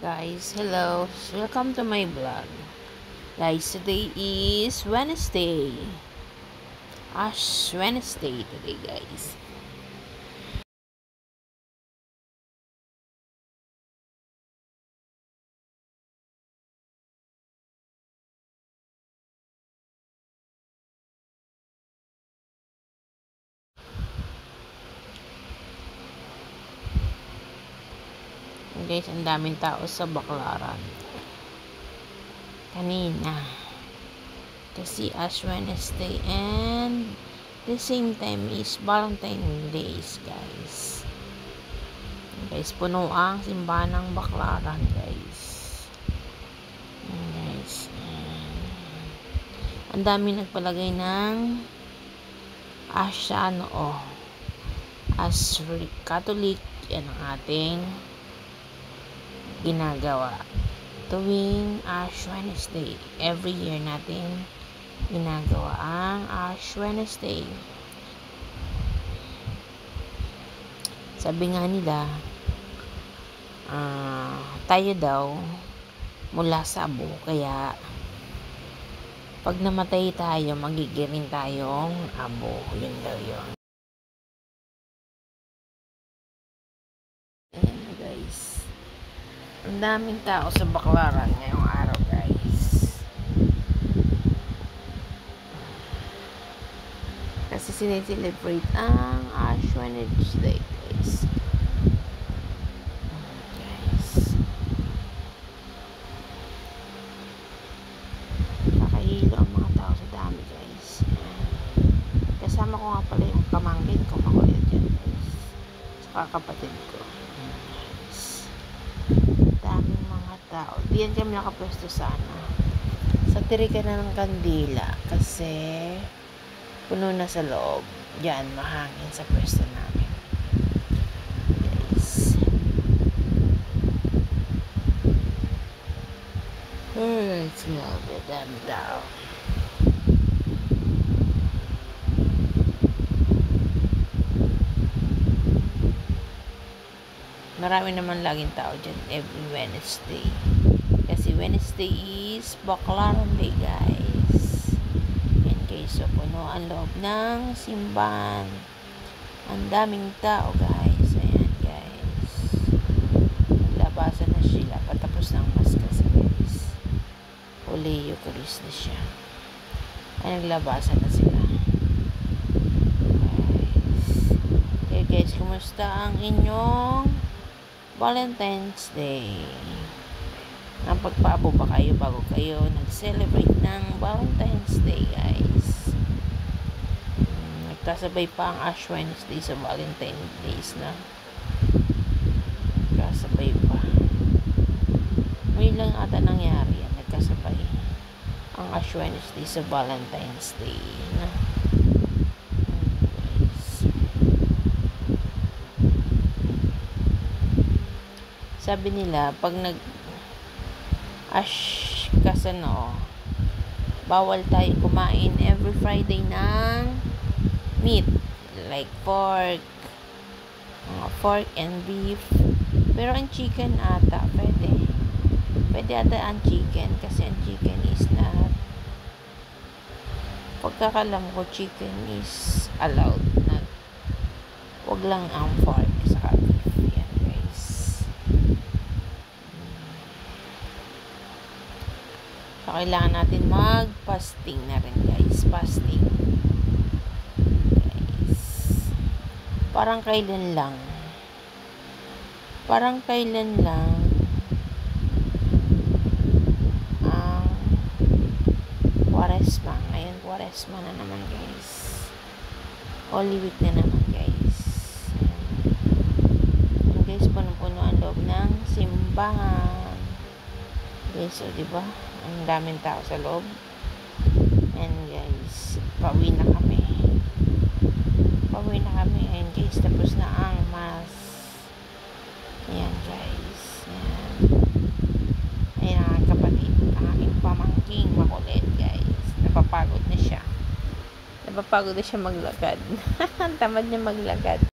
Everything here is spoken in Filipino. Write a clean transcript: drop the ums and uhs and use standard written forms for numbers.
Guys, hello. Welcome to my vlog. Guys, today is Wednesday. Ash Wednesday today, guys. Guys, ang daming tao sa Baclaran. Kanina. Kasi Ash Wednesday and the same time is Valentine's Days, guys. Guys, puno ang simbahan ng Baclaran, guys. Guys, ang dami nagpalagay ng Ashano, as Catholic, yan ang ating ginagawa tuwing Ash Wednesday. Every year natin ginagawa ang Ash Wednesday. Sabi nga nila, tayo daw mula sa abo, kaya pag namatay tayo, magigiring tayong abo. Yun daw yun. Ayan na, guys. Ang daming tao sa Baclaran ngayong araw, guys. Kasi sineselebrate ang Ash Wednesday, guys. Nakahilo ang mga tao sa dami, guys. Kasama ko nga pala yung pamangkin ko, makulit yan, guys. Saka kapatid ko. Daming mga tao. Diyan kami nakapwesto sana. Sa tirikan na ng kandila. Kasi puno na sa loob. Diyan, mahangin sa pwesto namin. Guys. It's grabe. Dami tao. Marami naman laging tao dyan every Wednesday. Kasi Wednesday is Baclaran Day, guys. And guys, so puno ang loob ng simbahan. Ang daming tao, guys. Ayan, guys. Naglabasan na sila. Patapos ng Maskas, guys. Holy Eucharist na siya. Ay, naglabasan na sila. Guys. Okay, guys, kumusta ang inyong Valentine's Day? Napagpaabo ba kayo bago kayo nag-celebrate ng Valentine's Day, guys? Nagkasabay pa ang Ash Wednesday sa Valentine's Days na. Nagkasabay pa. Ngayon lang ata nangyari yan. Nagkasabay ang Ash Wednesday sa Valentine's Day na. Sabi nila, pag nag-ash kasano, bawal tayo kumain every Friday ng meat. Like pork and beef. Pero ang chicken ata, pwede. Pwede ata ang chicken. Kasi ang chicken is not, pagkakalam ko, chicken is allowed. Wag lang ang pork sa beef. So, kailangan natin mag-fasting na rin, guys. Fasting. Guys. Parang kailan lang ang Quaresma. Ngayon, Quaresma na naman, guys. Holy Week na naman, guys. Ayan, guys, puno-puno ang loob ng simbahan. Guys, so, diba? Ang daming tao sa loob. And guys, pauwi na kami. Ayan, guys, tapos na ang Mass. Ayan, guys. Ayan ang kapatid. Ang aking pamangking makulit, guys. Napapagod na siya maglakad. Tamad niya maglakad.